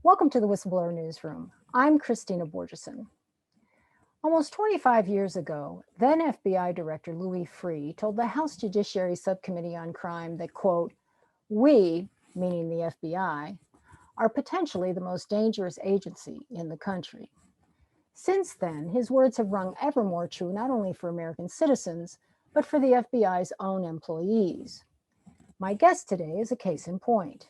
Welcome to the Whistleblower Newsroom. I'm Christina Borgeson. Almost 25 years ago, then FBI Director Louis Freeh told the House Judiciary Subcommittee on Crime that, quote, "We," meaning the FBI, "are potentially the most dangerous agency in the country." Since then, his words have rung ever more true not only for American citizens, but for the FBI's own employees. My guest today is a case in point.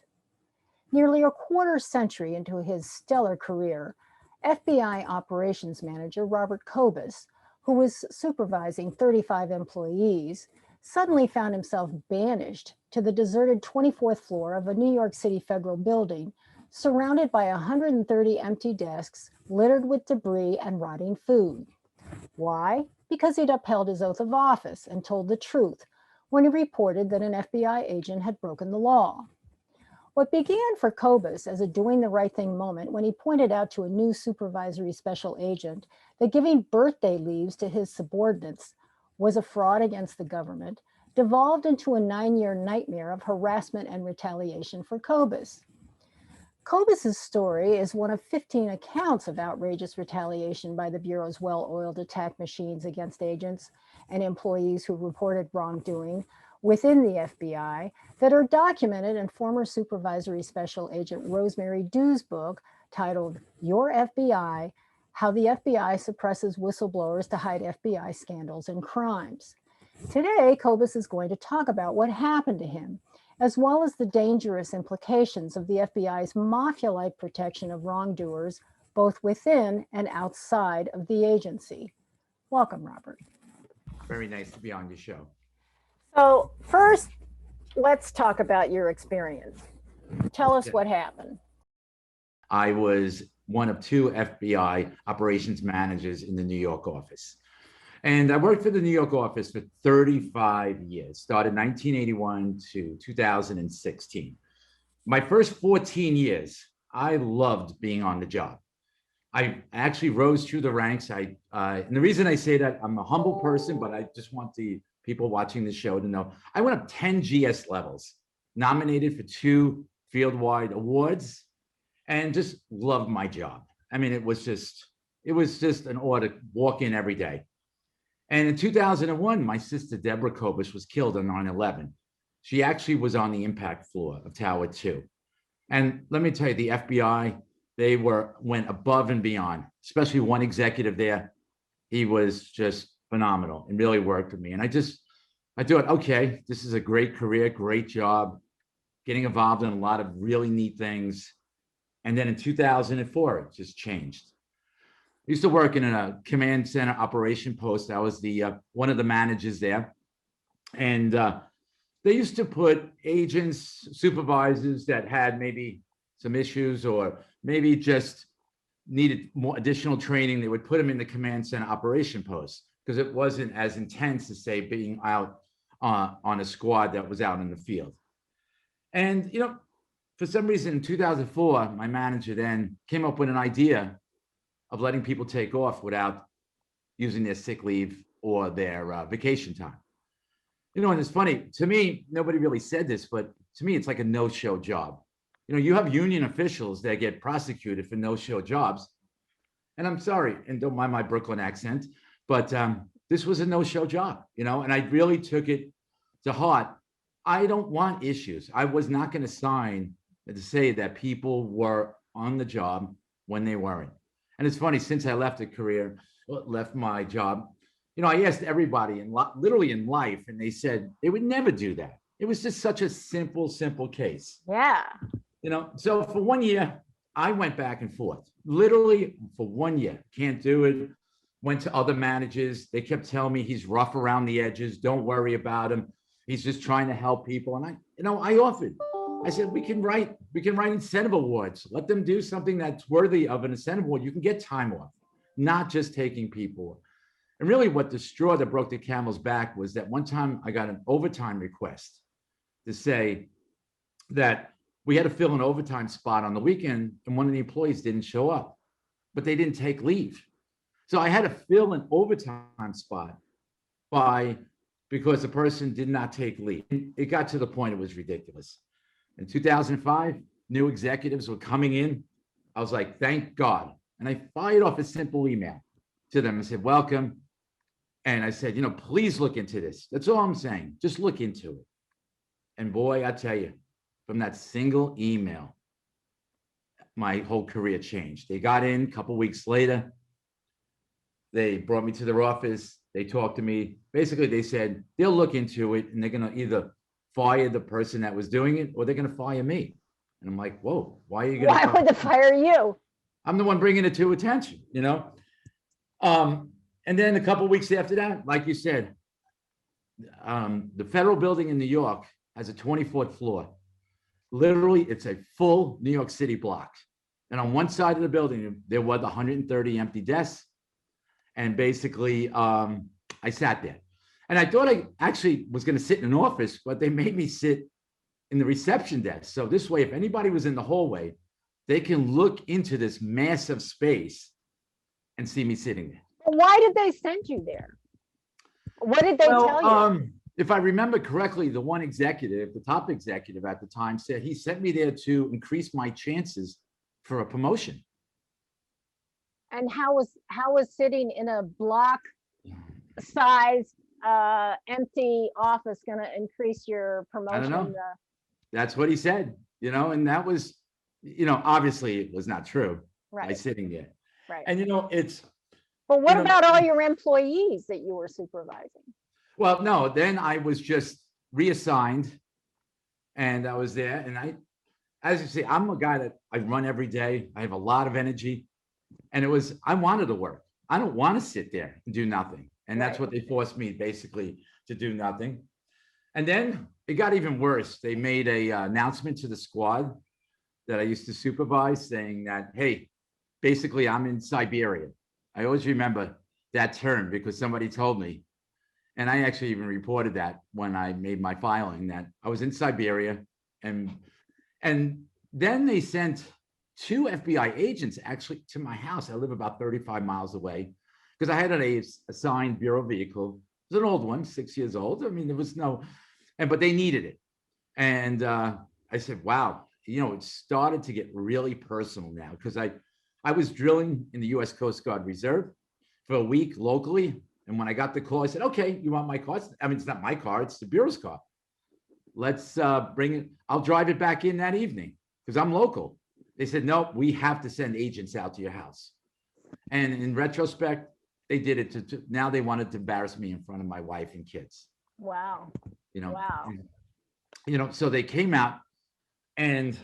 Nearly a quarter century into his stellar career, FBI operations manager Robert Kobus, who was supervising 35 employees, suddenly found himself banished to the deserted 24th floor of a New York City federal building, surrounded by 130 empty desks littered with debris and rotting food. Why? Because he'd upheld his oath of office and told the truth when he reported that an FBI agent had broken the law. What began for Kobus as a doing the right thing moment when he pointed out to a new supervisory special agent that giving birthday leaves to his subordinates was a fraud against the government, devolved into a 9-year nightmare of harassment and retaliation for Kobus. Kobus's story is one of 15 accounts of outrageous retaliation by the Bureau's well-oiled attack machines against agents and employees who reported wrongdoing within the FBI that are documented in former Supervisory Special Agent Rosemary Dew's book titled Your FBI: How the FBI Suppresses Whistleblowers to Hide FBI Scandals and Crimes. Today, Kobus is going to talk about what happened to him, as well as the dangerous implications of the FBI's mafia-like protection of wrongdoers, both within and outside of the agency. Welcome, Robert. Very nice to be on your show. So first, let's talk about your experience. Tell us what happened. I was one of 2 FBI operations managers in the New York office. And I worked for the New York office for 35 years, started 1981 to 2016. My first 14 years, I loved being on the job. I actually rose through the ranks. And the reason I say that, I'm a humble person, but I just want the people watching the show to know, I went up 10 GS levels, nominated for 2 field-wide awards, and just loved my job. I mean, it was just an honor to walk in every day. And in 2001, my sister, Deborah Kobus, was killed on 9/11. She actually was on the impact floor of Tower 2. And let me tell you, the FBI, they went above and beyond, especially one executive there. He was just phenomenal and really worked with me. And I thought, okay, this is a great career, great job, getting involved in a lot of really neat things. And then in 2004, it just changed. I used to work in a command center operation post. I was one of the managers there. And they used to put agents, supervisors that had maybe some issues or maybe just needed more additional training. They would put them in the command center operation post because it wasn't as intense as, say, being out on a squad that was out in the field. And, for some reason in 2004, my manager then came up with an idea of letting people take off without using their sick leave or their vacation time. And it's funny, to me, nobody really said this, but to me, it's like a no-show job. You have union officials that get prosecuted for no-show jobs. And I'm sorry, and don't mind my Brooklyn accent, but this was a no-show job, and I really took it to heart. I don't want issues. I was not going to sign to say that people were on the job when they weren't. And it's funny, since I left my job, I asked everybody literally in life, and they said they would never do that. It was just such a simple case. Yeah. So for 1 year, I went back and forth, literally for 1 year. Can't do it. Went to other managers. They kept telling me he's rough around the edges. Don't worry about him. He's just trying to help people. And I offered. I said, we can write incentive awards. Let them do something that's worthy of an incentive award. You can get time off, not just taking people. And really what the straw that broke the camel's back was that one time I got an overtime request to say that we had to fill an overtime spot on the weekend, and one of the employees didn't show up, but they didn't take leave. So I had to fill an overtime spot because the person did not take leave. It got to the point it was ridiculous. In 2005, new executives were coming in I was like, thank God. And I fired off a simple email to them and said, welcome. And I said, please look into this. That's all I'm saying. Just look into it. And boy, I tell you, from that single email, my whole career changed. They got in a couple weeks later. They brought me to their office. They talked to me. Basically, they said they'll look into it and they're going to either fire the person that was doing it or they're going to fire me. And I'm like, whoa, why are you going to? Why would they fire you? I'm the one bringing it to attention, And then a couple of weeks after that, like you said, the federal building in New York has a 24th floor. Literally, it's a full New York City block. And on one side of the building, there were 130 empty desks. And basically, I sat there. And I thought I actually was going to sit in an office, but they made me sit in the reception desk. So this way, if anybody was in the hallway, they can look into this massive space and see me sitting there. Why did they send you there? What did they tell you? If I remember correctly, the one executive, the top executive at the time, said he sent me there to increase my chances for a promotion. And how was sitting in a block size empty office going to increase your promotion? I don't know. That's what he said, and that was, obviously it was not true. Right. By sitting there. Right. And it's. But what about all your employees that you were supervising? Well, no, then I was just reassigned and I was there. And as you see, I'm a guy that I run every day. I have a lot of energy. And I wanted to work. I don't want to sit there and do nothing. And that's what they forced me basically to do nothing. And then it got even worse. They made a announcement to the squad that I used to supervise saying that, hey, basically I'm in Siberia. I always remember that term because somebody told me, and I actually even reported that when I made my filing, that I was in Siberia. And then they sent 2 FBI agents actually to my house. I live about 35 miles away because I had an assigned bureau vehicle. It was an old one, 6 years old. I mean, there was but they needed it. And I said, wow, it started to get really personal now because I was drilling in the U.S. Coast Guard Reserve for a week locally. And when I got the call, I said, okay, you want my car? I mean, it's not my car, it's the Bureau's car. Let's bring it. I'll drive it back in that evening because I'm local. They said, no, we have to send agents out to your house. And in retrospect, they did it now they wanted to embarrass me in front of my wife and kids. Wow. Wow. So they came out and,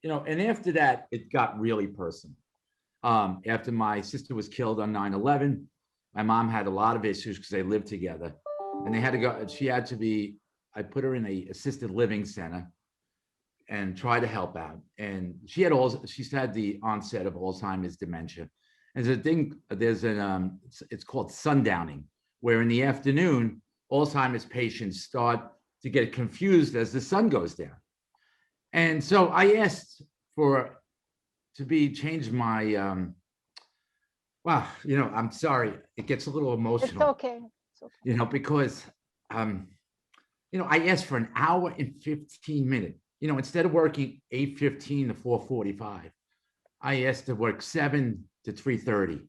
and after that, it got really personal. After my sister was killed on 9/11, my mom had a lot of issues because they lived together and they had to go, I put her in a assisted living center and try to help out. And she's had the onset of Alzheimer's dementia. And it's called sundowning, where in the afternoon, Alzheimer's patients start to get confused as the sun goes down. And so I asked change my, I'm sorry, it gets a little emotional. It's okay. Because, I asked for an hour and 15 minutes, instead of working 8:15 to 4:45, I asked to work 7 to 3:30.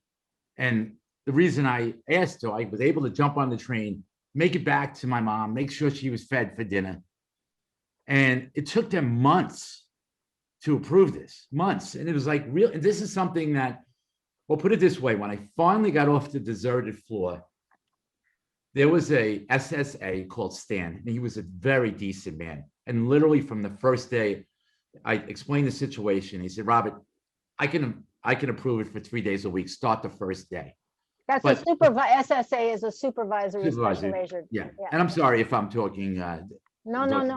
And the reason I asked, so I was able to jump on the train, make it back to my mom, make sure she was fed for dinner. And it took them months to approve this, months. And it was like real. And this is something that, well, put it this way, when I finally got off the deserted floor, there was a SSA called Stan, and he was a very decent man. And literally from the first day, I explained the situation. He said, Robert, I can approve it for 3 days a week, start the first day. That's a SSA is a supervisory special measure. Yeah. And I'm sorry if I'm talking. No.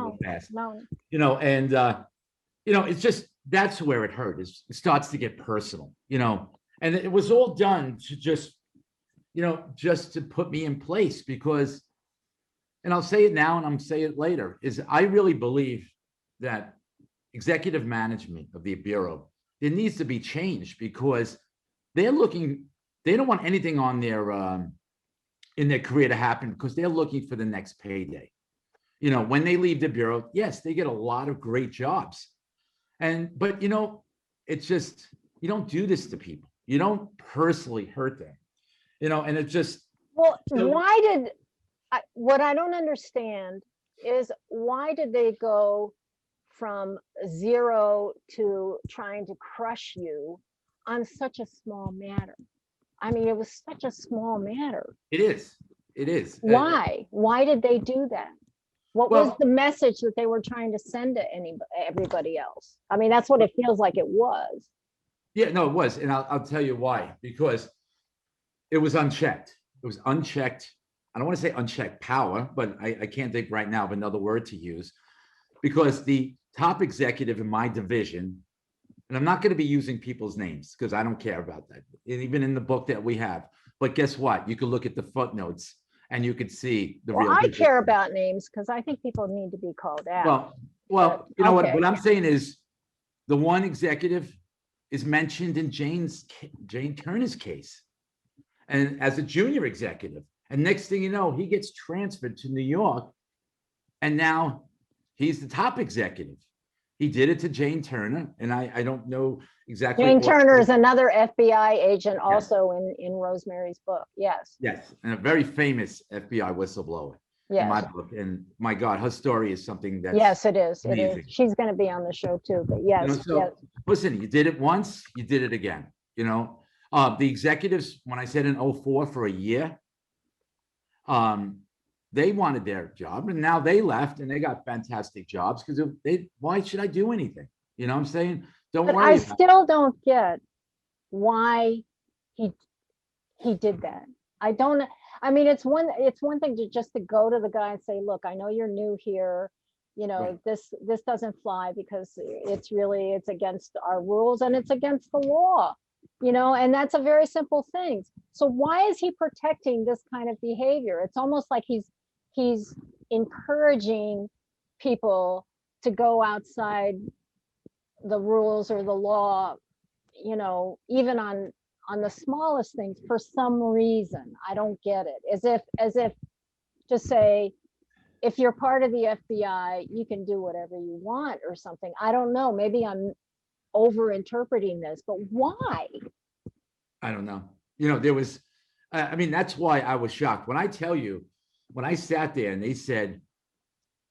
It's just, that's where it hurt. It starts to get personal, and it was all done to just to put me in place because, and I'll say it now and I'm saying it later, is I really believe that executive management of the Bureau, there needs to be changed because they don't want anything on their, in their career to happen because they're looking for the next payday. When they leave the Bureau, yes, they get a lot of great jobs. But it's just, You don't do this to people. You don't personally hurt them, and it just, Well, so what I don't understand is why did they go from 0 to trying to crush you on such a small matter? I mean, it was such a small matter. it is. It is. Why? Why did they do that? What was Well, the message that they were trying to send to everybody else? I mean, that's what it feels like it was. yeah, no, it was. And I'll tell you why. Because it was unchecked. It was unchecked. I don't want to say unchecked power, but I can't think right now of another word to use, because the top executive in my division, and I'm not going to be using people's names because I don't care about that, even in the book that we have. But guess what? You could look at the footnotes and you could see the Well, real. I care about names because I think people need to be called out. Well, you know okay. what I'm saying is the one executive is mentioned in Jane Turner's case, and as a junior executive. And next thing you know, he gets transferred to New York, and now he's the top executive. He did it to Jane Turner, and I don't know exactly. Jane Turner is another FBI agent, also in Rosemary's book. Yes. Yes, and a very famous FBI whistleblower. Yes. In my book, and my God, her story is something that's yes, it is. amazing. It is. She's going to be on the show too. But yes, So yes. listen, you did it once, you did it again. The executives, when I said in 2004 for a year, they wanted their job, and now they left and they got fantastic jobs because why should I do anything? You know what I'm saying? Don't but worry. I still don't get why he did that. I don't. I mean, it's one thing to just to go to the guy and say, look, I know you're new here. Right. This doesn't fly because it's against our rules and it's against the law, and that's a very simple thing. So why is he protecting this kind of behavior? It's almost like he's encouraging people to go outside the rules or the law, even on the smallest things for some reason. I don't get it. As if to say, if you're part of the FBI, you can do whatever you want or something. I don't know. Maybe I'm over interpreting this, but why? I don't know. There was, I mean, that's why I was shocked. When I sat there and they said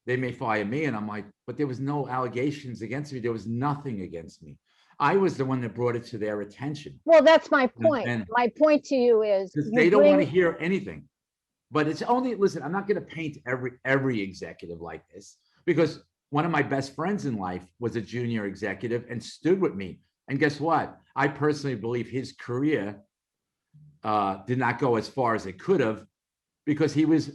they may fire me, and I'm like, but there was no allegations against me. There was nothing against me. I was the one that brought it to their attention. Well, that's my point. My point to you is they don't want to hear anything. But it's only, listen, I'm not going to paint every executive like this, because one of my best friends in life was a junior executive and stood with me. And guess what? I personally believe his career did not go as far as it could have, because he was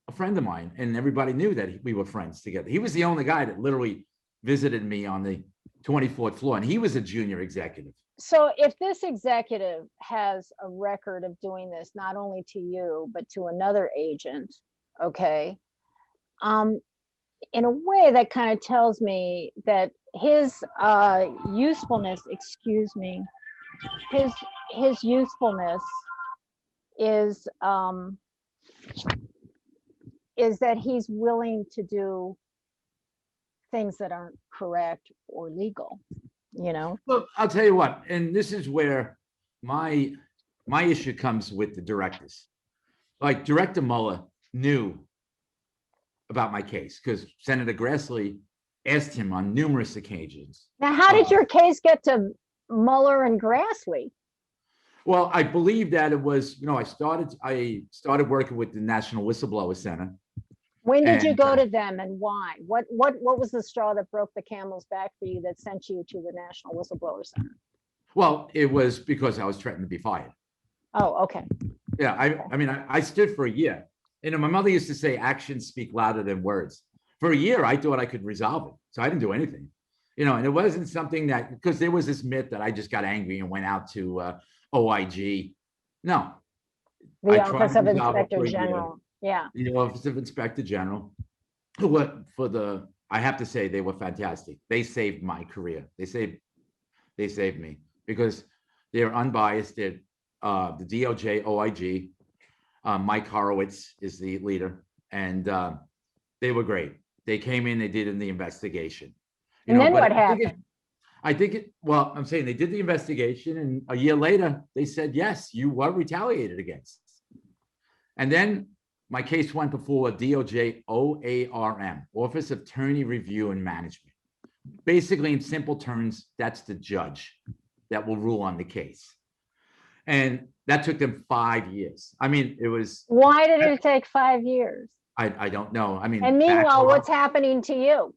a friend of mine and everybody knew that we were friends together. He was the only guy that literally visited me on the 24th floor, and he was a junior executive. So if this executive has a record of doing this, not only to you, but to another agent, okay, in a way that kind of tells me that his usefulness, his usefulness is that he's willing to do things that aren't correct or legal. Well, I'll tell you what, and this is where my issue comes with the directors. Like, Director Mueller knew about my case because Senator Grassley asked him on numerous occasions. Now, how did your case get to Mueller and Grassley? Well, I believe that it was, I started working with the National Whistleblower Center. When did you go to them, and why? What was the straw that broke the camel's back for you that sent you to the National Whistleblower Center? Well, it was because I was threatened to be fired. Oh, okay. Yeah, I mean, I stood for a year. My mother used to say, actions speak louder than words. For a year, I thought I could resolve it. So I didn't do anything. And it wasn't something that, because there was this myth that I just got angry and went out to OIG. No. The Office of Inspector General. Yeah. The Office of Inspector General. I have to say, they were fantastic. They saved my career. They saved me because they're unbiased. They're the DOJ, OIG. Mike Horowitz is the leader, and they were great. They came in, they did in the investigation. And then what happened? I think well, I'm saying they did the investigation, and a year later, they said, yes, you were retaliated against. And then my case went before DOJ OARM, Office of Attorney Review and Management. Basically, in simple terms, that's the judge that will rule on the case. And that took them 5 years. I mean, it was. Why did it take 5 years? I don't know. I mean, and meanwhile, what's happening to you?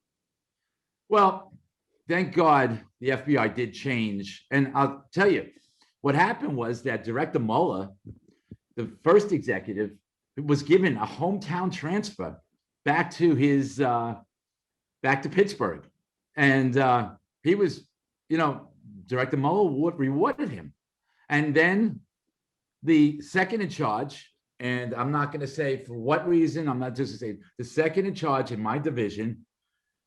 Well, thank God the FBI did change. And I'll tell you, what happened was that Director Mueller, the first executive, was given a hometown transfer back to his back to Pittsburgh. And he was, Director Mueller rewarded him. And then the second in charge, and I'm not going to say for what reason, I'm not just going to say, the second in charge in my division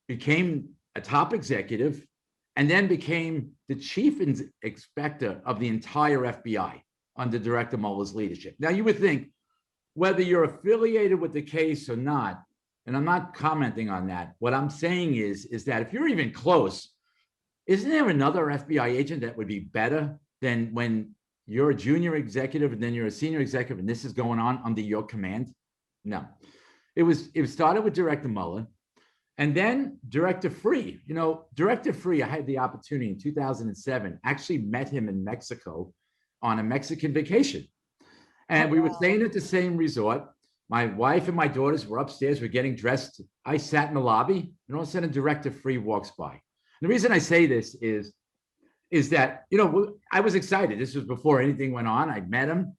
became a top executive and then became the chief inspector of the entire FBI under Director Mueller's leadership. Now, you would think, whether you're affiliated with the case or not, and I'm not commenting on that, what I'm saying is that if you're even close, isn't there another FBI agent that would be better than when you're a junior executive and then you're a senior executive and this is going on under your command? No. It started with Director Mueller. And then Director Free, Director Free, I had the opportunity in 2007, actually met him in Mexico on a Mexican vacation. And we were staying at the same resort. My wife and my daughters were upstairs, we're getting dressed. I sat in the lobby, and all of a sudden Director Free walks by. And the reason I say this is that, I was excited. This was before anything went on. I met him.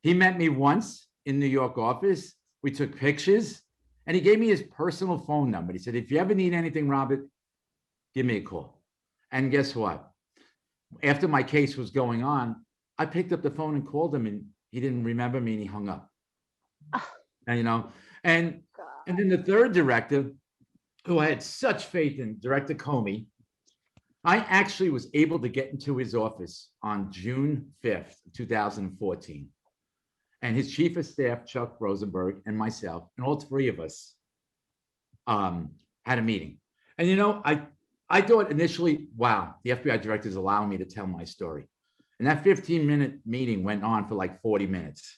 He met me once in New York office. We took pictures. And he gave me his personal phone number. He said, if you ever need anything, Robert, give me a call. And guess what? After my case was going on, I picked up the phone and called him, and he didn't remember me, and he hung up. And, and then the third director, who I had such faith in, Director Comey, I actually was able to get into his office on June 5th, 2014. And his chief of staff, Chuck Rosenberg, and myself, and all three of us had a meeting. And, I thought initially, wow, the FBI director is allowing me to tell my story. And that 15-minute meeting went on for like 40 minutes.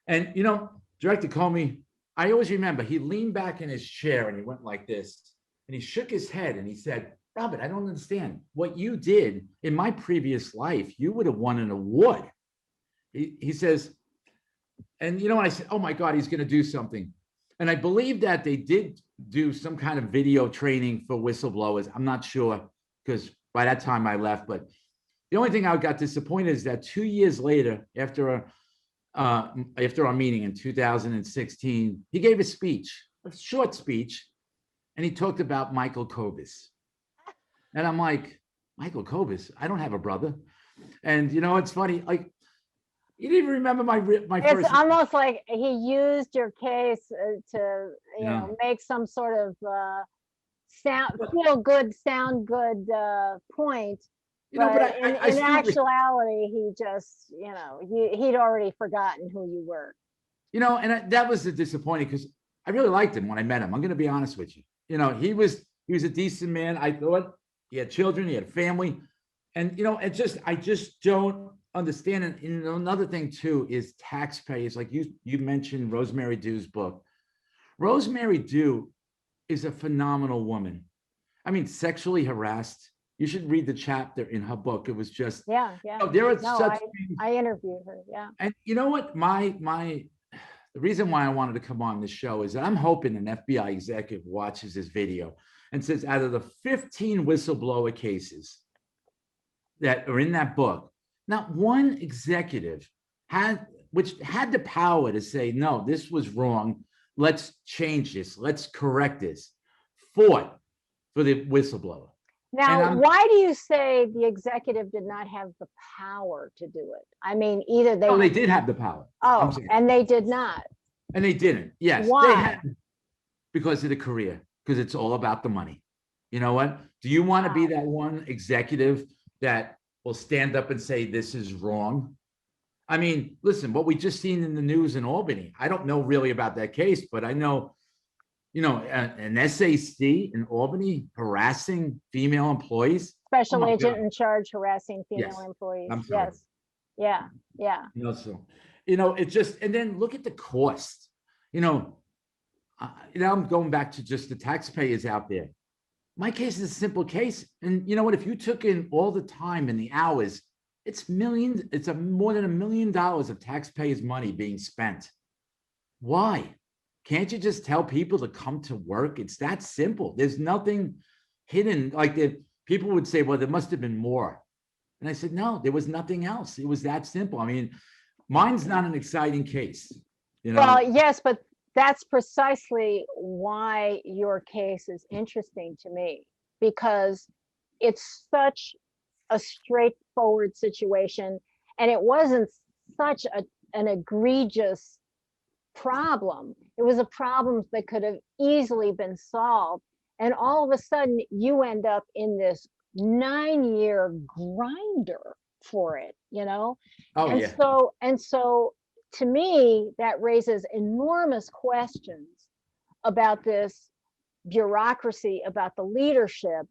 And, Director Comey, I always remember, he leaned back in his chair and he went like this. And he shook his head and he said, Robert, I don't understand. What you did in my previous life, you would have won an award. He says, and I said, oh my God, he's going to do something. And I believe that they did do some kind of video training for whistleblowers. I'm not sure, because by that time I left. But the only thing I got disappointed is that 2 years later, after our meeting in 2016, he gave a speech, a short speech, and he talked about Michael Kobus. And I'm like, Michael Kobus? I don't have a brother. And it's funny, like, you didn't even remember my first. It's almost like he used your case to, make some sort of sound good point. But in actuality, he just, he'd already forgotten who you were. And that was the disappointing, because I really liked him when I met him. I'm going to be honest with you. He was a decent man. I thought he had children, he had a family, and I just don't understand. And another thing too is taxpayers. Like you mentioned Rosemary Dew's book. Rosemary Dew is a phenomenal woman. I mean, sexually harassed. You should read the chapter in her book. It was just there are such things. I interviewed her. Yeah. And you know what? The reason why I wanted to come on this show is that I'm hoping an FBI executive watches this video and says, out of the 15 whistleblower cases that are in that book, not one executive had the power to say, no, this was wrong. Let's change this. Let's correct this. Fought for the whistleblower. Now, why do you say the executive did not have the power to do it? I mean, either they... No, they did have the power. Oh, and they did not. And they didn't. Yes. Why? They had, because of the career, because it's all about the money. You know what? Do you want to be that one executive that will stand up and say, this is wrong? I mean, listen, what we just seen in the news in Albany, I don't know really about that case, but I know an SAC in Albany harassing female employees. Special Oh agent God. in charge harassing female Yes. employees. I'm sorry. Yes. Yeah. Yeah. So, it's just, and then look at the cost. I'm going back to just the taxpayers out there. My case is a simple case. And you know what? If you took in all the time and the hours, it's millions, it's more than $1 million of taxpayers' money being spent. Why? Can't you just tell people to come to work? It's that simple. There's nothing hidden. Like people would say, well, there must have been more. And I said, no, there was nothing else. It was that simple. I mean, mine's not an exciting case. Well, yes, but that's precisely why your case is interesting to me, because it's such a straightforward situation, and it wasn't such an egregious problem. It was a problem that could have easily been solved. And all of a sudden, you end up in this 9-year grinder for it, Oh, and yeah. so to me, that raises enormous questions about this bureaucracy, about the leadership.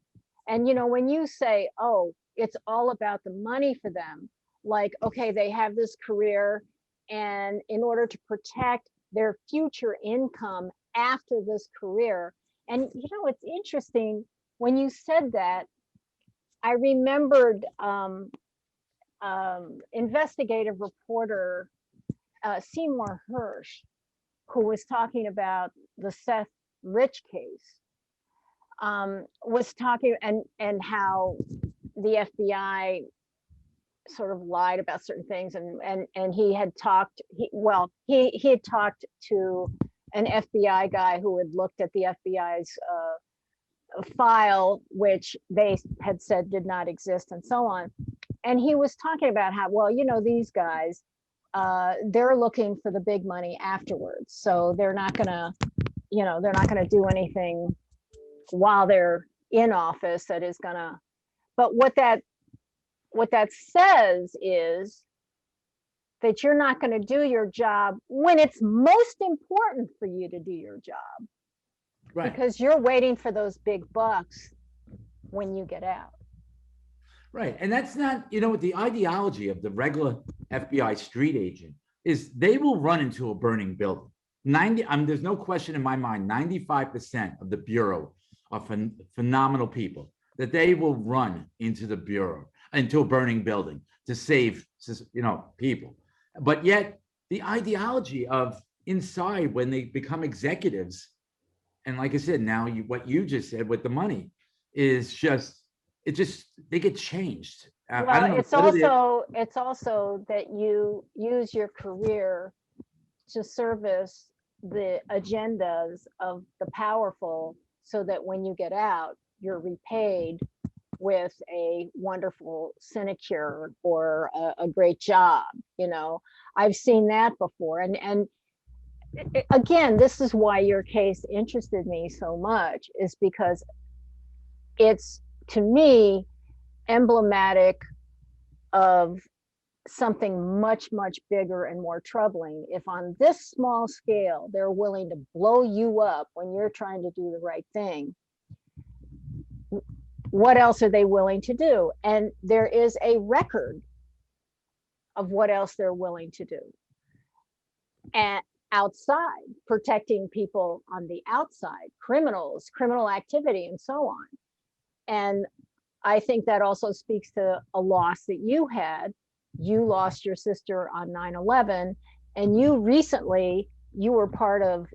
And when you say, oh, it's all about the money for them, like, okay, they have this career, and in order to protect their future income after this career. And it's interesting, when you said that, I remembered investigative reporter Seymour Hersh, who was talking about the Seth Rich case, was talking and how the FBI sort of lied about certain things, and he had talked he had talked to an FBI guy who had looked at the FBI's file, which they had said did not exist, and so on. And he was talking about how, well, these guys, they're looking for the big money afterwards, so they're not gonna do anything while they're in office that is gonna. But what that says is that you're not going to do your job when it's most important for you to do your job, Right. Because you're waiting for those big bucks when you get out. Right. And that's not, what the ideology of the regular FBI street agent is, they will run into a burning building. There's no question in my mind, 95% of the Bureau are phenomenal people, that they will run into the Bureau, into a burning building to save, people. But yet the ideology of inside, when they become executives, and like I said, now what you just said with the money is they get changed. Well, I don't know. it's also that you use your career to service the agendas of the powerful, so that when you get out, you're repaid with a wonderful sinecure or a great job. I've seen that before. And again, this is why your case interested me so much, is because it's, to me, emblematic of something much, much bigger and more troubling. If on this small scale, they're willing to blow you up when you're trying to do the right thing, what else are they willing to do? And there is a record of what else they're willing to do. And outside, protecting people on the outside, criminals, criminal activity, and so on. And I think that also speaks to a loss that you had. You lost your sister on 9/11, and you were part of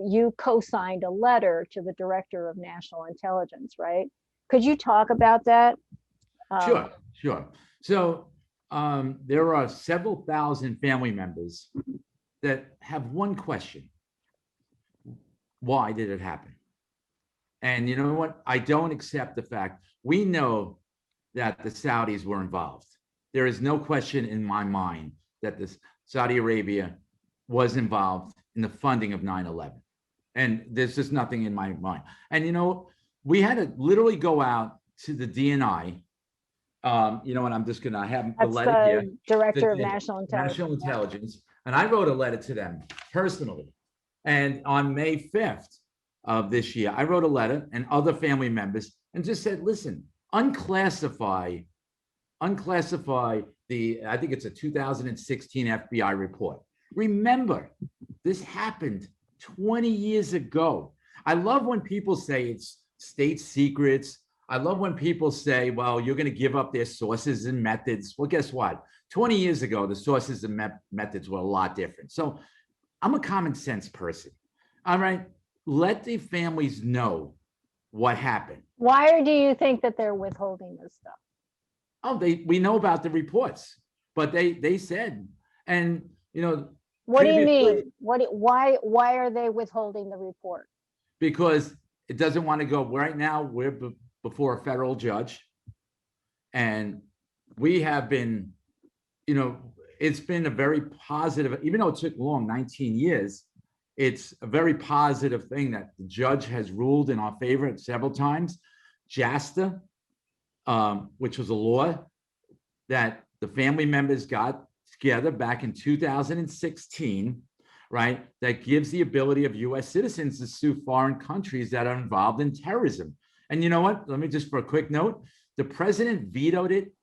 you co-signed a letter to the Director of National Intelligence, right? Could you talk about that? Sure. So there are several thousand family members that have one question: why did it happen? And you know what? I don't accept the fact. We know that the Saudis were involved. There is no question in my mind that Saudi Arabia was involved in the funding of 9/11. And there's just nothing in my mind. And, we had to literally go out to the DNI. And I'm just going to have the letter here. Director of National Intelligence. National Intelligence. And I wrote a letter to them personally. And on May 5th of this year, I wrote a letter and other family members and just said, listen, unclassify the, I think it's a 2016 FBI report. Remember, this happened 20 years ago. I love when people say it's state secrets. I love when people say, well, you're going to give up their sources and methods. Well, guess what? 20 years ago, the sources and methods were a lot different. So I'm a common sense person. All right. Let the families know what happened. Why do you think that they're withholding this stuff? Oh, we know about the reports, but they said, and what do you mean? Why are they withholding the report? Because it doesn't want to go. Right now, we're before a federal judge, and we have been, it's been a very positive, even though it took long, 19 years, it's a very positive thing that the judge has ruled in our favor several times. JASTA, which was a law that the family members got together back in 2016, right? That gives the ability of U.S. citizens to sue foreign countries that are involved in terrorism. And you know what? Let me just, for a quick note, the president vetoed it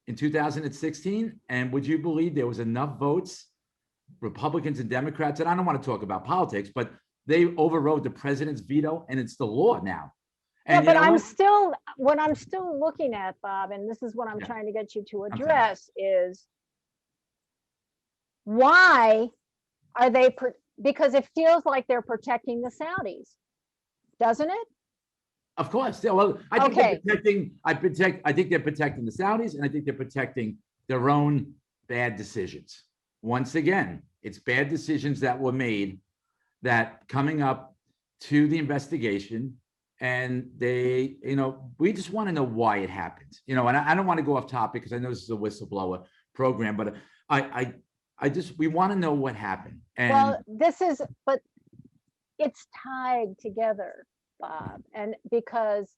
in 2016. And would you believe there was enough votes, Republicans and Democrats, and I don't want to talk about politics, but they overrode the president's veto, and it's the law now. And yeah, but what I'm still looking at, Bob, and this is what I'm trying to get you to address is why are they, because it feels like they're protecting the Saudis, doesn't it? Of course. Yeah, well, I think they're protecting, I think they're protecting the Saudis, and I think they're protecting their own bad decisions. Once again, it's bad decisions that were made that coming up to the investigation, and they, we just want to know why it happened. And I don't want to go off topic because I know this is a whistleblower program, but we want to know what happened. And but it's tied together, Bob. And because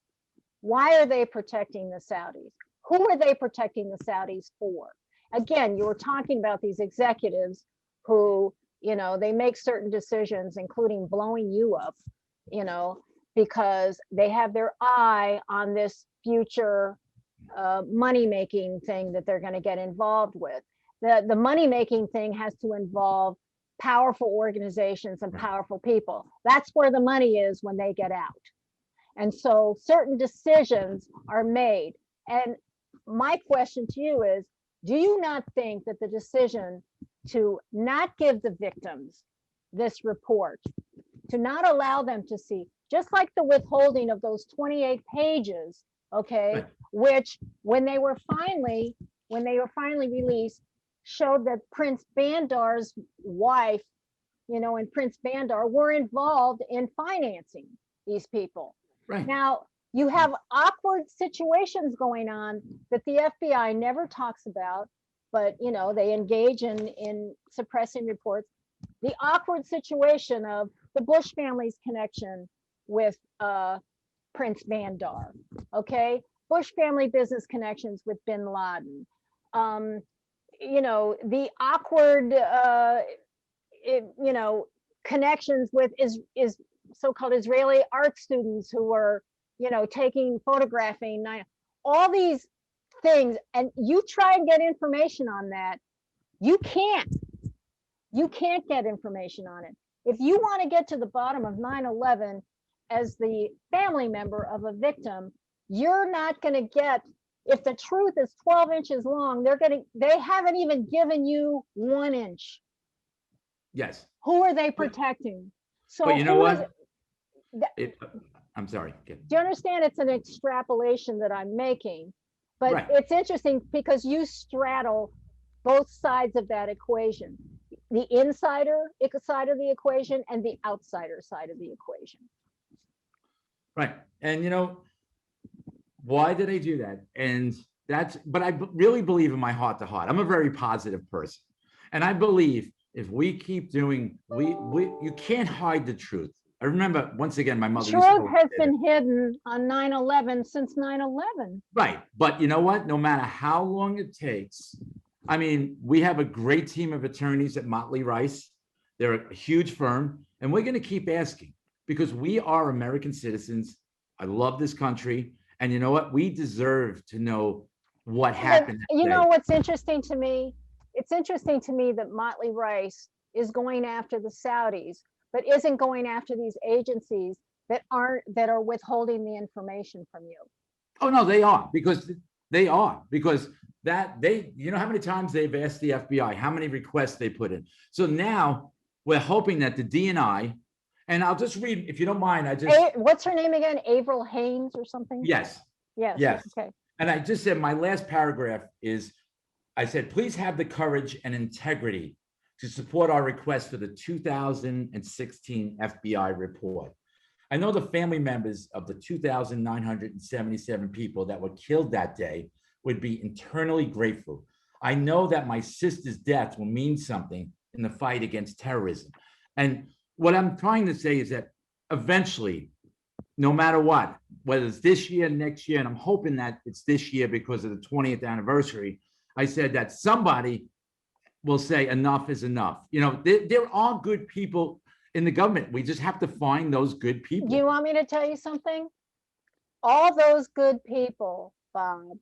why are they protecting the Saudis? Who are they protecting the Saudis for? Again, you were talking about these executives who, they make certain decisions, including blowing you up, because they have their eye on this future money-making thing that they're going to get involved with. The money-making thing has to involve powerful organizations and powerful people. That's where the money is when they get out. And so certain decisions are made. And my question to you is, do you not think that the decision to not give the victims this report, to not allow them to see, just like the withholding of those 28 pages, okay, which when they were finally released, showed that Prince Bandar's wife, and Prince Bandar were involved in financing these people. Right. Now, you have awkward situations going on that the FBI never talks about, but they engage in suppressing reports. The awkward situation of the Bush family's connection with Prince Bandar, okay? Bush family business connections with bin Laden. The awkward, connections with is so-called Israeli art students who were, photographing, all these things, and you try and get information on that, you can't get information on it. If you want to get to the bottom of 9/11 as the family member of a victim, you're not going to get, if the truth is 12 inches long, they haven't even given you 1 inch. Yes. Who are they protecting? So but you know what? I'm sorry. Do you understand? It's an extrapolation that I'm making, but It's interesting because you straddle both sides of that equation, the insider side of the equation and the outsider side of the equation. Right. And why did I do that? And but I really believe in my heart to heart. I'm a very positive person. And I believe if we keep doing, you can't hide the truth. I remember, once again, my mother. Truth has been hidden on 9/11 since 9/11. Right. But you know what? No matter how long it takes, we have a great team of attorneys at Motley Rice. They're a huge firm. And we're going to keep asking because we are American citizens. I love this country. And you know what? We deserve to know what happened. You know what's interesting to me? It's interesting to me that Motley Rice is going after the Saudis, but isn't going after these agencies that are withholding the information from you. Oh no, they are because that they, you know how many times they've asked the FBI, how many requests they put in. So now we're hoping that the DNI, and I'll just read, if you don't mind, what's her name again? Avril Haines or something? Yes. Yes. Okay. And I just said, my last paragraph is, I said, please have the courage and integrity to support our request for the 2016 FBI report. I know the family members of the 2,977 people that were killed that day would be internally grateful. I know that my sister's death will mean something in the fight against terrorism. And what I'm trying to say is that eventually, no matter what, whether it's this year, next year, and I'm hoping that it's this year because of the 20th anniversary, I said that somebody will say enough is enough. You know, there are good people in the government. We just have to find those good people. Do you want me to tell you something? All those good people, Bob,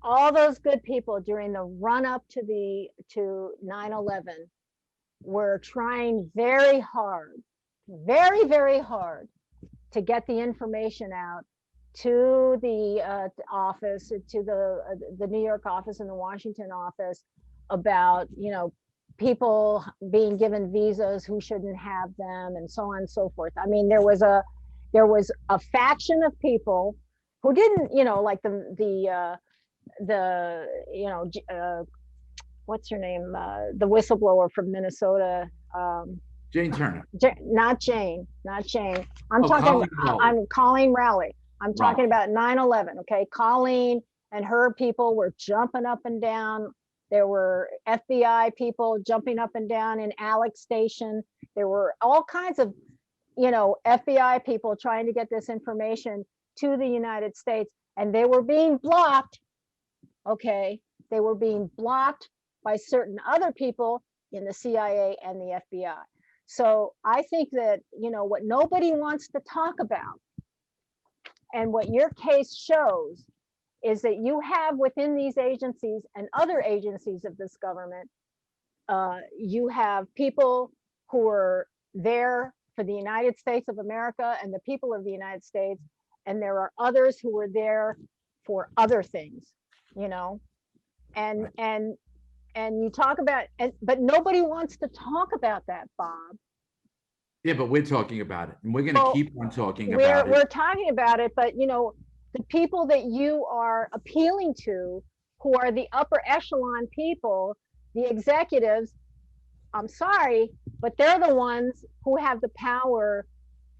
all those good people during the run up to 9/11 were trying very hard, very, very hard to get the information out to the office, to the New York office and the Washington office about, you know, people being given visas who shouldn't have them and so on and so forth. I mean, there was a faction of people who didn't, you know, like the you know, what's her name, the whistleblower from Minnesota, Jane Turner. Not Jane. I'm talking. I'm Colleen Rowley. I'm talking about 9/11. Okay, Colleen and her people were jumping up and down. There were FBI people jumping up and down in Alex Station. There were all kinds of, you know, FBI people trying to get this information to the United States, and they were being blocked. Okay, they were being blocked by certain other people in the CIA and the FBI. So I think that, you know, what nobody wants to talk about, and what your case shows, is that you have within these agencies and other agencies of this government, you have people who are there for the United States of America and the people of the United States, and there are others who are there for other things, you know, and you talk about, but nobody wants to talk about that, Bob. Yeah, but we're talking about it, and we're going to keep on talking about it. We're talking about it, but you know, the people that you are appealing to, who are the upper echelon people, the executives, I'm sorry, but they're the ones who have the power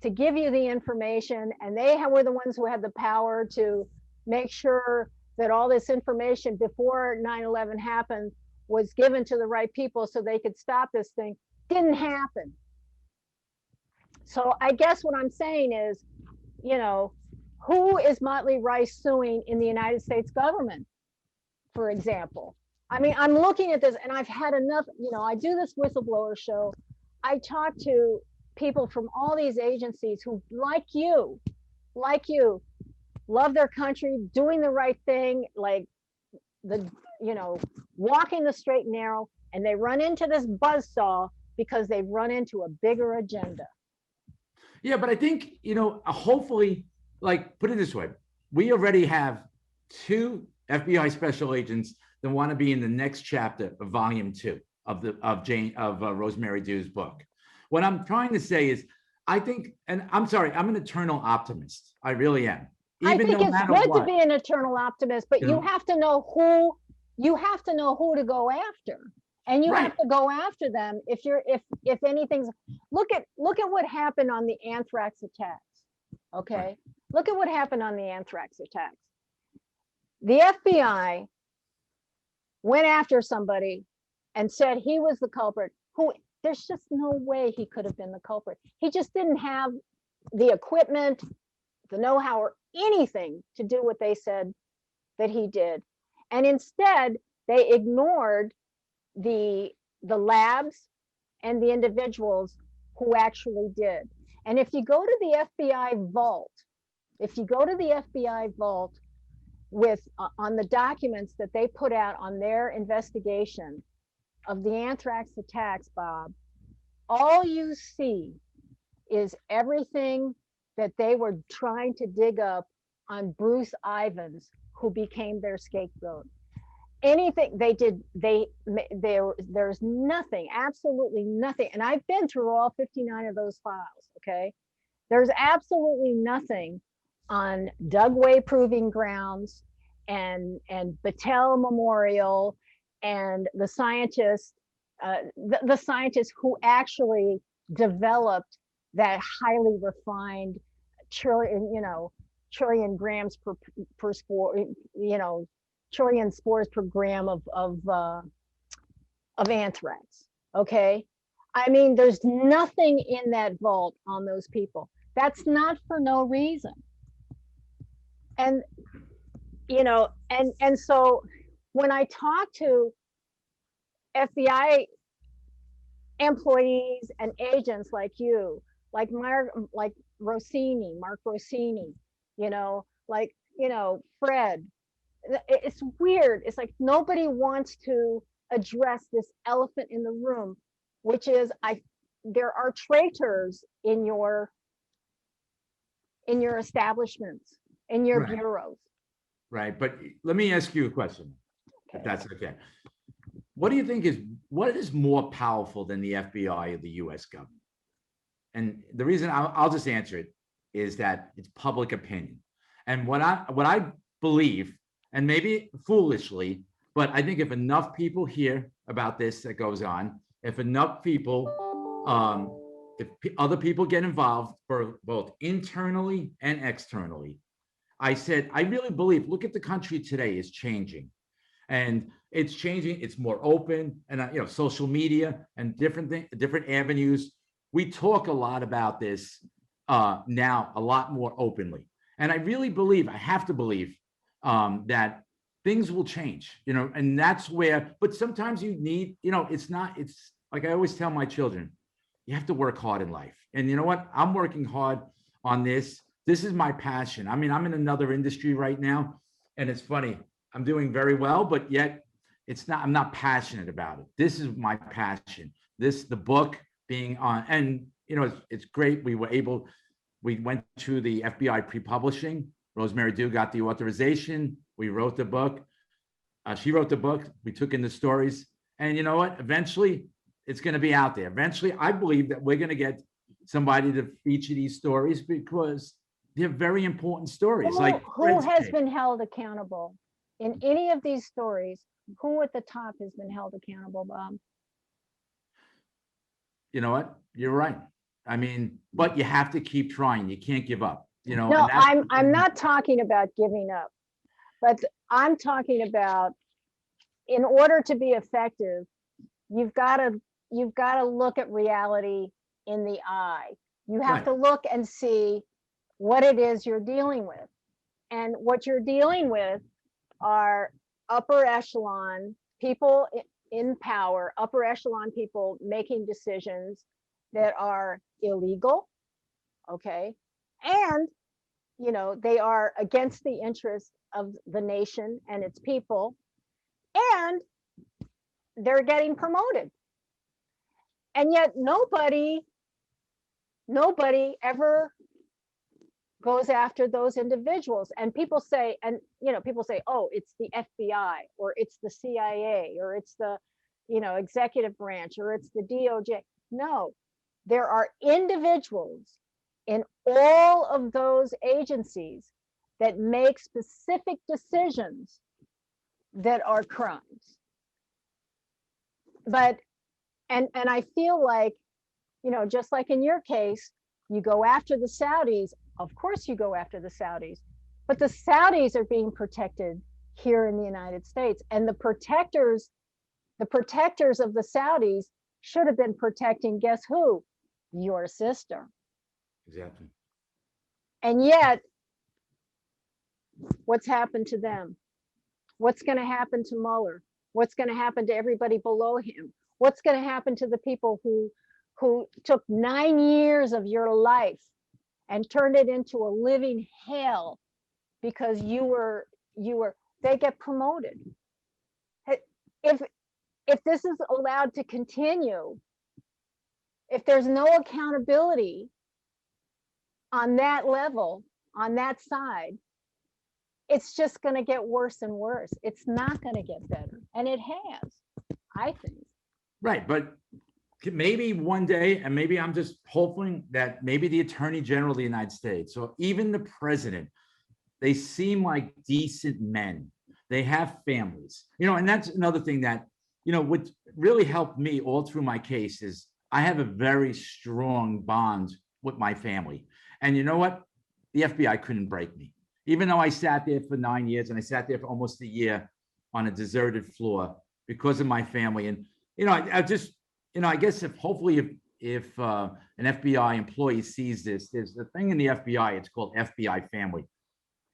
to give you the information, and were the ones who had the power to make sure that all this information before 9/11 happened was given to the right people so they could stop this thing. Didn't happen. So I guess what I'm saying is, you know, who is Motley Rice suing in the United States government, for example? I mean, I'm looking at this and I've had enough, you know, I do this whistleblower show. I talk to people from all these agencies who, like you, love their country, doing the right thing, like you know, walking the straight and narrow, and they run into this buzzsaw because they run into a bigger agenda. Yeah, but I think, you know, hopefully, like, put it this way, we already have 2 FBI special agents that want to be in the next chapter of volume 2 of Rosemary Dew's book. What I'm trying to say is, I think, and I'm sorry, I'm an eternal optimist. I really am. I think it's good to be an eternal optimist, but you have to know who to go after. And you have to go after them if anything's, look at what happened on the anthrax attacks. Okay. Look at what happened on the anthrax attacks. The FBI went after somebody and said he was the culprit, who there's just no way he could have been the culprit. He just didn't have the equipment, the know-how, or anything to do what they said that he did. And instead, they ignored the labs and the individuals who actually did. And if you go to the FBI vault, with on the documents that they put out on their investigation of the anthrax attacks, Bob, all you see is everything that they were trying to dig up on Bruce Ivans, who became their scapegoat. Anything they did, there's nothing, absolutely nothing. And I've been through all 59 of those files, okay? There's absolutely nothing on Dugway Proving Grounds and Battelle Memorial and the scientists who actually developed that highly refined trillion grams per spore, trillion spores per gram of anthrax. Okay, I mean, there's nothing in that vault on those people. That's not for no reason. And and so when I talk to FBI employees and agents like you, like Mark Rossini, Fred, it's weird. It's like nobody wants to address this elephant in the room, which is there are traitors in your establishments, in your bureaus. Right. But let me ask you a question, if that's okay. What do you think what is more powerful than the FBI or the US government? And the reason I'll just answer it is that it's public opinion. And what I believe, and maybe foolishly, but I think if enough people hear about this that goes on, if enough people, if other people get involved, for both internally and externally, I really believe, look at the country today is changing. And it's changing, it's more open, and social media and different avenues. We talk a lot about this now, a lot more openly. And I really believe, I have to believe, that things will change, and that's where, but sometimes you need, it's like I always tell my children, you have to work hard in life. And you know what? I'm working hard on this. This is my passion. I mean, I'm in another industry right now, and it's funny. I'm doing very well, but yet I'm not passionate about it. This is my passion. The book being on, and it's great. We went to the FBI pre-publishing. Rosemary Dew got the authorization. We wrote the book. She wrote the book. We took in the stories, and you know what? Eventually, it's going to be out there. Eventually, I believe that we're going to get somebody to feature these stories because they're very important stories. Who has been held accountable in any of these stories? Who at the top has been held accountable, Bob? You know what? You're right. I mean, but you have to keep trying. You can't give up. No, I'm not talking about giving up, but I'm talking about, in order to be effective, you've got to look at reality in the eye. You have to look and see what it is you're dealing with. And what you're dealing with are upper echelon people in power, upper echelon people making decisions that are illegal, okay? And, they are against the interests of the nation and its people, and they're getting promoted. And yet nobody ever goes after those individuals. And people say, oh, it's the FBI, or it's the CIA, or it's the, executive branch, or it's the DOJ. No, there are individuals in all of those agencies that make specific decisions that are crimes. But, and I feel like, just like in your case, you go after the Saudis. Of course you go after the Saudis, but the Saudis are being protected here in the United States, and the protectors of the Saudis should have been protecting, guess who? Your sister. Exactly. And yet, what's happened to them? What's going to happen to Mueller? What's going to happen to everybody below him? What's going to happen to the people who took 9 years of your life and turned it into a living hell because they get promoted? If this is allowed to continue, if there's no accountability on that level, on that side, it's just going to get worse and worse. It's not going to get better. And it has, I think. Right. But maybe one day, and maybe I'm just hoping that maybe the Attorney General of the United States, or even the president, they seem like decent men. They have families, and that's another thing that, what really helped me all through my case is I have a very strong bond with my family. And you know what? The FBI couldn't break me. Even though I sat there for 9 years, and I sat there for almost a year on a deserted floor because of my family. And, I just, I guess if an FBI employee sees this, there's a thing in the FBI, it's called FBI family.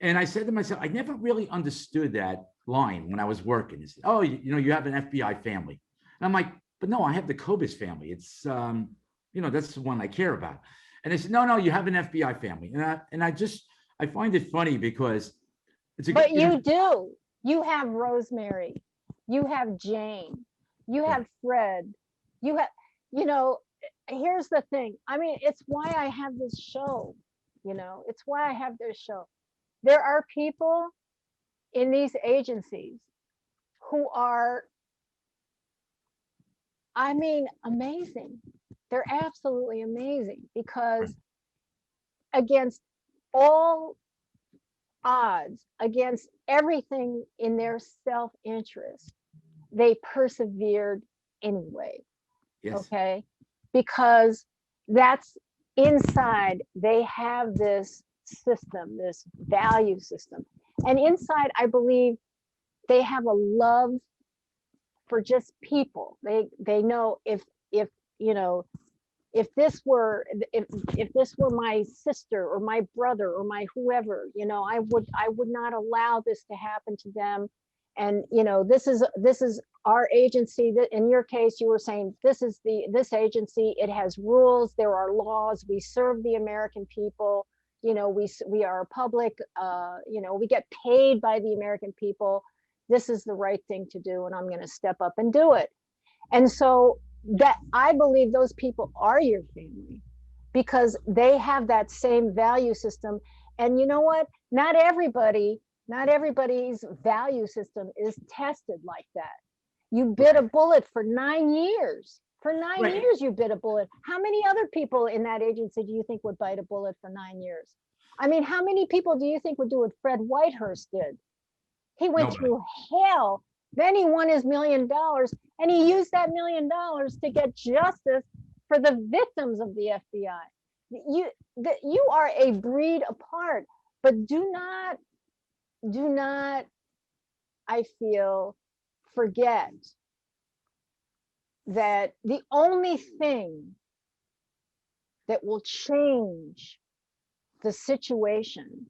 And I said to myself, I never really understood that line when I was working. It's, oh, you have an FBI family. And I'm like, but no, I have the Kobus family. It's, that's the one I care about. And they said, no, you have an FBI family. And I find it funny because it's a. But you do. You have Rosemary. You have Jane. You have Fred. You have, here's the thing. I mean, it's why I have this show. It's why I have this show. There are people in these agencies who are, I mean, amazing. They're absolutely amazing because against all odds, against everything in their self-interest, they persevered anyway. Yes. Okay? Because that's inside, they have this system, this value system. And inside, I believe they have a love for just people. They know if this were my sister or my brother or my whoever, I would not allow this to happen to them. And this is our agency. That in your case, you were saying this agency, it has rules, there are laws, we serve the American people, we are public, we get paid by the American people. This is the right thing to do, and I'm going to step up and do it. And so that, I believe those people are your family because they have that same value system. And you know what? Not everybody's value system is tested like that. You bit a bullet for 9 years. For 9 years, you bit a bullet. How many other people in that agency do you think would bite a bullet for 9 years? I mean, how many people do you think would do what Fred Whitehurst did? He went through hell. Then he won his $1 million, and he used that $1 million to get justice for the victims of the FBI. You are a breed apart, but do not, I feel, forget that the only thing that will change the situation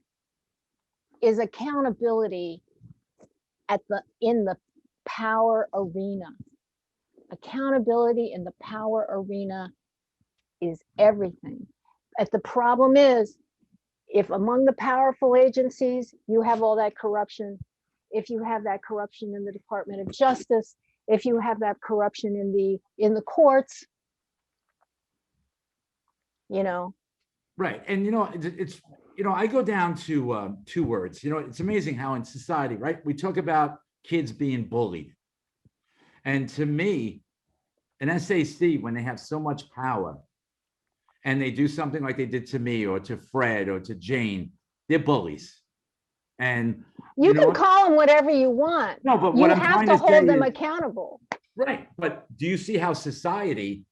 is accountability in the power arena. Accountability in the power arena is everything. But the problem is, if among the powerful agencies you have all that corruption, if you have that corruption in the Department of Justice, if you have that corruption in the courts, Right. And it's I go down to 2 words. It's amazing how in society, right, we talk about kids being bullied. And to me, an SAC, when they have so much power and they do something like they did to me or to Fred or to Jane, they're bullies. And you can call them whatever you want. No, but what I'm trying to say is, hold them accountable. Right. But do you see how society,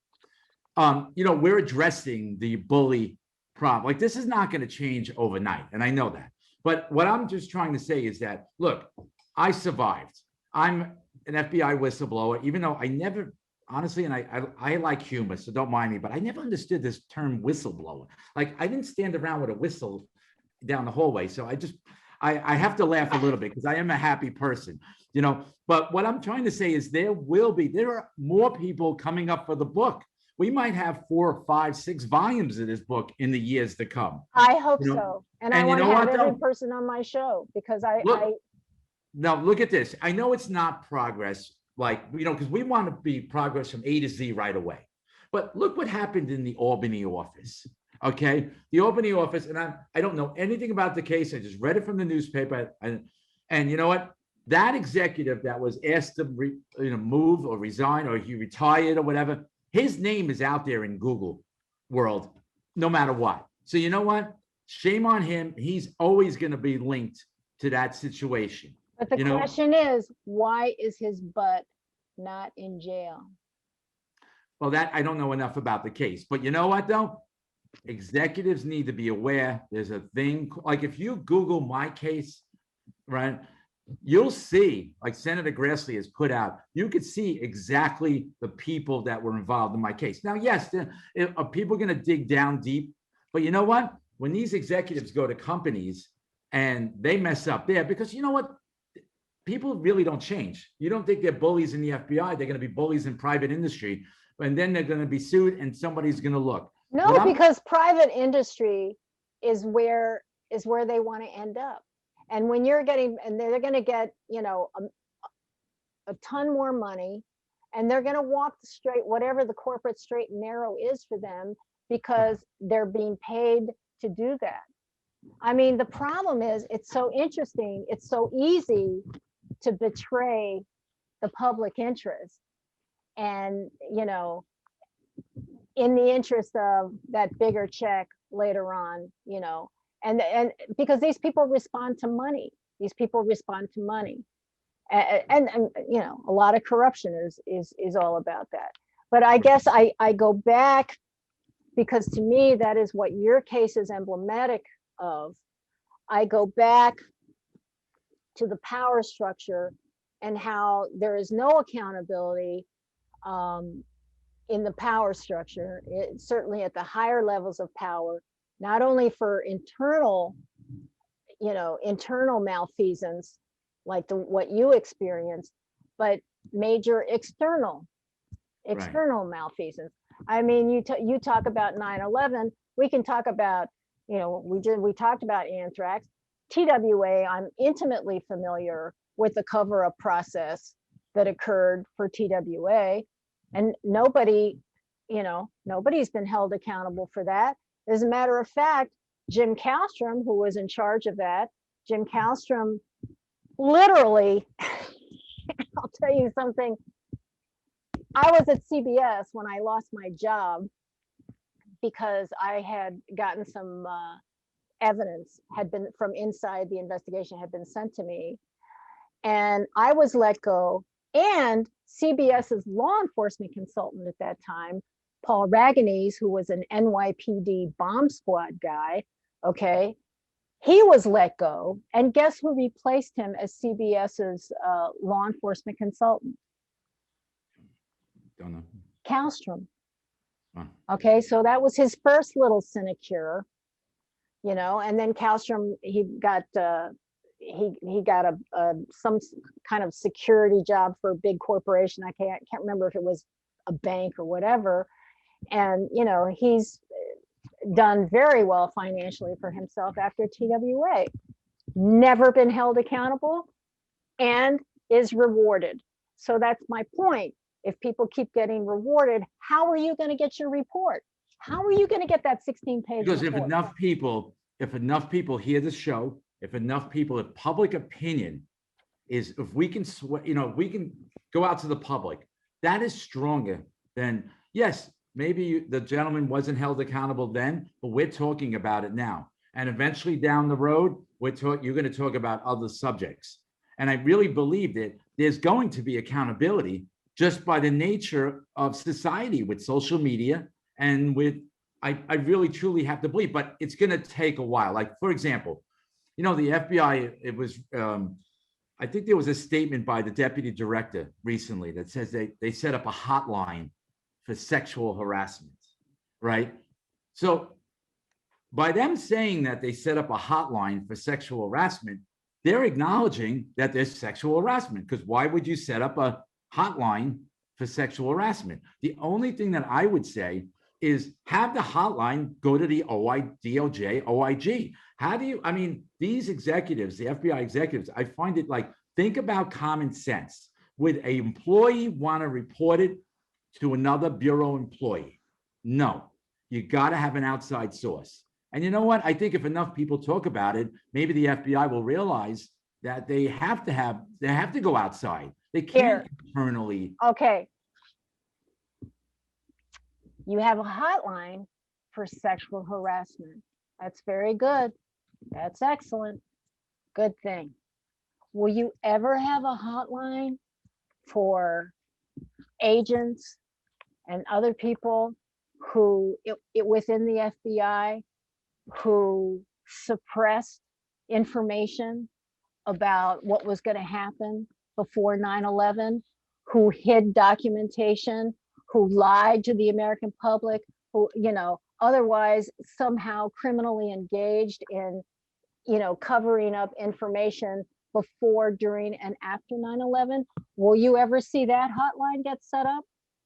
we're addressing the bully problem. Like, this is not going to change overnight. And I know that. But what I'm just trying to say is that, look, I survived. I'm an FBI whistleblower, even though I never, honestly, and I like humor, so don't mind me, but I never understood this term whistleblower. Like, I didn't stand around with a whistle down the hallway. So I have to laugh a little bit because I am a happy person. you know. But what I'm trying to say is there are more people coming up for the book. We might have 4, 5, 6 volumes of this book in the years to come. I hope You know? so. And I And you want to know have what, every though? person on my show because Look, now look at this. I know it's not progress, like, you know, because we want to be progress from A to Z right away. But look what happened in the Albany office. Okay, the Albany office, and I don't know anything about the case. I just read it from the newspaper, and you know what? That executive that was asked to move or resign, or he retired or whatever, his name is out there in Google world, no matter what. So you know what? Shame on him. He's always going to be linked to that situation. but the question is, why is his butt not in jail? Well, that I don't know enough about the case, but you know what though? Executives need to be aware. There's a thing like if you Google my case, right? You'll see, like Senator Grassley has put out, you could see exactly the people that were involved in my case. Now, yes, are people going to dig down deep? But you know what? When these executives go to companies and they mess up there, because you know what? People really don't change. You don't think they're bullies in the FBI. They're going to be bullies in private industry. And then they're going to be sued and somebody's going to look. No, because private industry is where they want to end up. And when you're getting, and they're going to get, you know, a ton more money, and they're going to walk the straight, whatever the corporate straight and narrow is for them, because they're being paid to do that. I mean, the problem is, it's so interesting. It's so easy to betray the public interest. And, you know, in the interest of that bigger check later on, you know, and because these people respond to money. These people respond to money. And you know, a lot of corruption is all about that. But I guess I go back, because to me, that is what your case is emblematic of. I go back to the power structure and how there is no accountability in the power structure, certainly at the higher levels of power, not only for internal, you know, internal malfeasance, like what you experienced, but major external malfeasance. I mean, you talk about 9/11. We can talk about, you know, we talked about anthrax. TWA, I'm intimately familiar with the cover-up process that occurred for TWA, and nobody, you know, nobody's been held accountable for that. As a matter of fact, Jim Kallstrom, who was in charge of that, Jim Kallstrom literally, I'll tell you something. I was at CBS when I lost my job because I had gotten some evidence had been from inside the investigation had been sent to me, and I was let go. And CBS's law enforcement consultant at that time, Paul Raganese, who was an NYPD bomb squad guy, okay, he was let go. And guess who replaced him as CBS's law enforcement consultant? Don't know. Kallstrom. Okay, so that was his first little sinecure, you know, and then Kallstrom, he got some kind of security job for a big corporation. I can't remember if it was a bank or whatever. And, you know, he's done very well financially for himself after TWA. Never been held accountable and is rewarded. So that's my point. If people keep getting rewarded, how are you going to get your report? How are you going to get that 16-page Because report? if enough people hear the show, if public opinion is, if we can, you know, we can go out to the public, that is stronger than, yes, maybe the gentleman wasn't held accountable then, but we're talking about it now. And eventually down the road, you're going to talk about other subjects. And I really believe that there's going to be accountability just by the nature of society with social media and with, I really truly have to believe, but it's going to take a while. Like, for example, you know, the FBI, it was, I think there was a statement by the deputy director recently that says they set up a hotline for sexual harassment, right? So by them saying that they set up a hotline for sexual harassment, they're acknowledging that there's sexual harassment, because why would you set up a hotline for sexual harassment? The only thing that I would say is have the hotline go to the DOJ, OIG. How do you, I mean, these executives, the FBI executives, I find it like, think about common sense. Would an employee want to report it to another bureau employee? No, you got to have an outside source. And you know what? I think if enough people talk about it, maybe the FBI will realize that they have to go outside. They can't internally. Okay. You have a hotline for sexual harassment. That's very good. That's excellent. Good thing. Will you ever have a hotline for agents and other people who within the FBI who suppressed information about what was going to happen before 9/11, who hid documentation, who lied to the American public, who, otherwise somehow criminally engaged in, covering up information before, during, and after 9/11? Will you ever see that hotline get set up?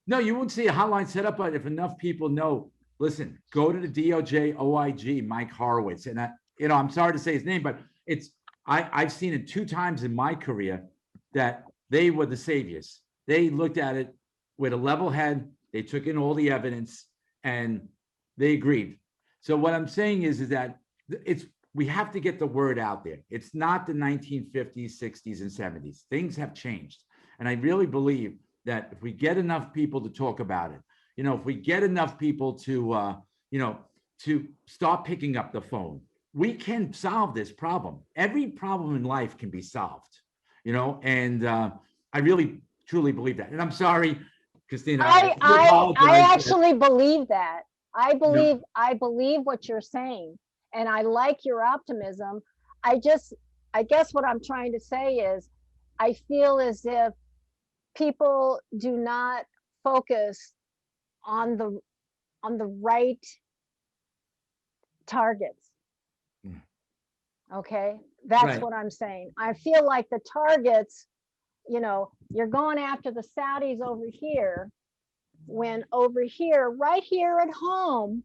No, you won't see a hotline set up, but if enough people know, listen, go to the DOJ, OIG, Mike Horowitz. And I'm sorry to say his name, but I've seen it 2 times in my career that they were the saviors. They looked at it with a level head. They took in all the evidence and they agreed. So what I'm saying is that we have to get the word out there. It's not the 1950s, 60s, and 70s. Things have changed. And I really believe that if we get enough people to talk about it, if we get enough people to, to start picking up the phone, we can solve this problem. Every problem in life can be solved, and I really, truly believe that. And I'm sorry, Christina. I actually believe that. I believe what you're saying. And I like your optimism. I guess what I'm trying to say is, I feel as if people do not focus on the right targets. Okay, that's right. What I'm saying. I feel like the targets, you're going after the Saudis over here, when over here, right here at home,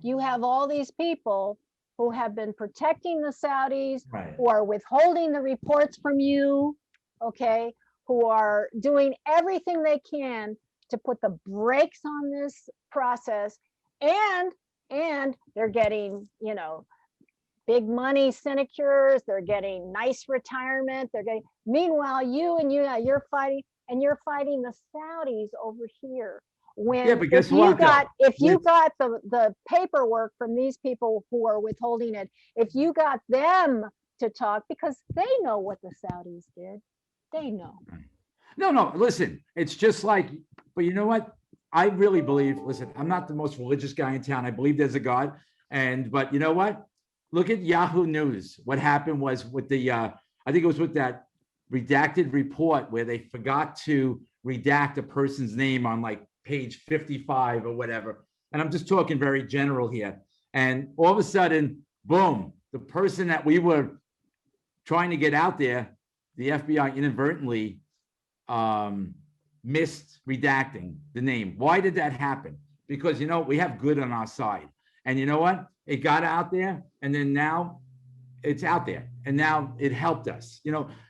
you have all these people who have been protecting the Saudis, right, who are withholding the reports from you, okay, who are doing everything they can to put the brakes on this process, and they're getting, big money sinecures, they're getting nice retirement, meanwhile you're fighting the Saudis over here. When if you got the paperwork from these people who are withholding it, if you got them to talk, because they know what the Saudis did, they know. No, listen, it's just like, but you know what? I really believe, listen, I'm not the most religious guy in town. I believe there's a God. But you know what? Look at Yahoo News. What happened was with I think it was with that redacted report where they forgot to redact a person's name on like page 55 or whatever. And I'm just talking very general here. And all of a sudden, boom, the person that we were trying to get out there, the FBI inadvertently missed redacting the name. Why did that happen? Because, we have good on our side. And you know what? It got out there, and then now it's out there. And now it helped us.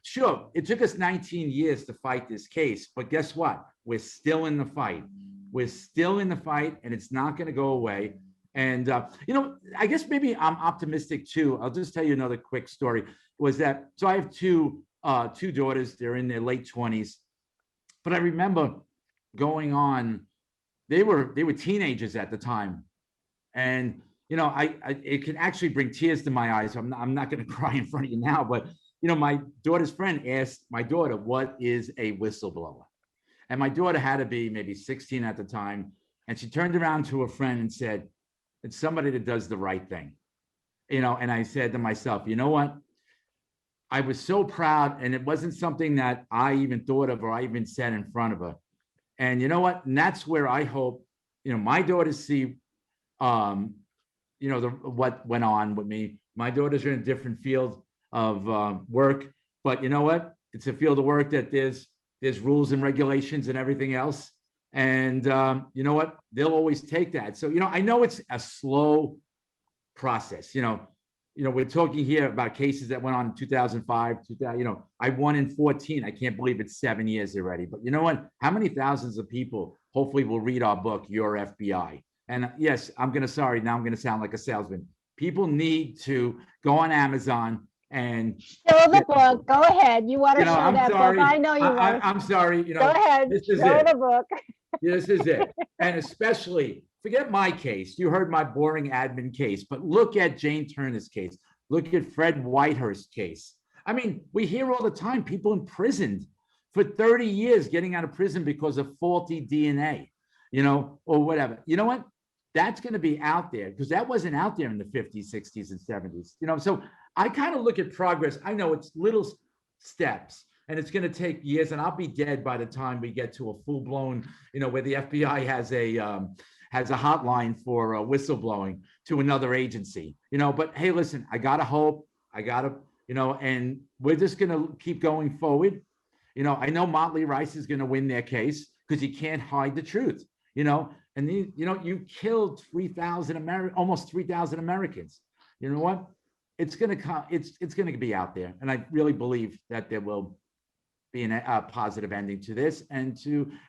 Sure, it took us 19 years to fight this case, but guess what? We're still in the fight. We're still in the fight, and it's not going to go away. And, I guess maybe I'm optimistic too. I'll just tell you another quick story. So I have two daughters. They're in their late 20s. But I remember going on, they were teenagers at the time. And, it can actually bring tears to my eyes. I'm not going to cry in front of you now, but, my daughter's friend asked my daughter, what is a whistleblower? And my daughter had to be maybe 16 at the time. And she turned around to her friend and said, it's somebody that does the right thing. And I said to myself, you know what? I was so proud, and it wasn't something that I even thought of or I even said in front of her. And you know what? And that's where I hope, my daughters see, what went on with me. My daughters are in a different field. work. But you know what? It's a field of work that there's rules and regulations and everything else. And you know what? They'll always take that. So, I know it's a slow process. We're talking here about cases that went on in 2005, 2000, I won in 14. I can't believe it's 7 years already. But you know what? How many thousands of people hopefully will read our book, Your FBI? And yes, now I'm going to sound like a salesman. People need to go on Amazon and show the book. Go ahead. You want to show that book? I know you want. I'm sorry. Go ahead. This is show it. the book. This is it. And especially, forget my case. You heard my boring admin case, but look at Jane Turner's case. Look at Fred Whitehurst's case. I mean, we hear all the time people imprisoned for 30 years getting out of prison because of faulty DNA, or whatever. You know what? That's going to be out there because that wasn't out there in the 50s, 60s, and 70s. So I kind of look at progress. I know it's little steps and it's going to take years, and I'll be dead by the time we get to a full-blown, where the FBI has a hotline for whistleblowing to another agency, but hey, listen, I got to hope, and we're just going to keep going forward. I know Motley Rice is going to win their case because he can't hide the truth, and you killed 3,000 almost 3,000 Americans. You know what? It's going to come. It's going to be out there, and I really believe that there will be a positive ending to this. And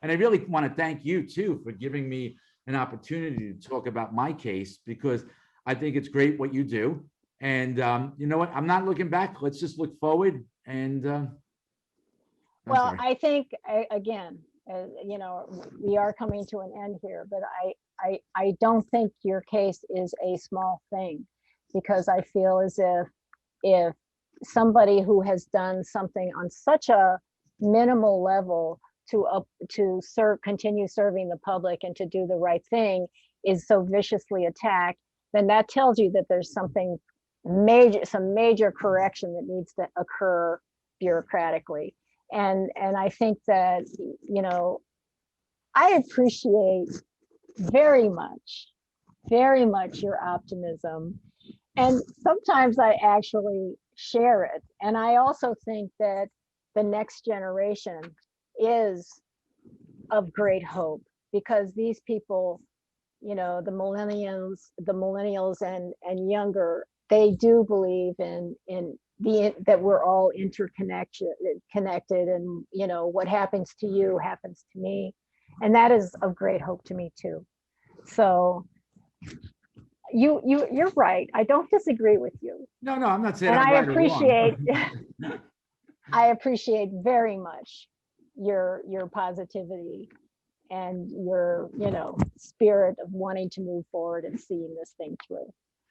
I really want to thank you too for giving me an opportunity to talk about my case, because I think it's great what you do. And you know what? I'm not looking back. Let's just look forward. And well, I think again, we are coming to an end here, but I don't think your case is a small thing, because I feel as if somebody who has done something on such a minimal level to continue serving the public and to do the right thing is so viciously attacked, then that tells you that there's some major correction that needs to occur bureaucratically. And I think that, I appreciate very much your optimism. And sometimes I actually share it. And I also think that the next generation is of great hope, because these people, the millennials and younger, they do believe in that we're all connected, and what happens to you happens to me, and that is of great hope to me too. So you're right. I don't disagree with you. No, I'm not saying. And I appreciate I appreciate very much your positivity and your spirit of wanting to move forward and seeing this thing through.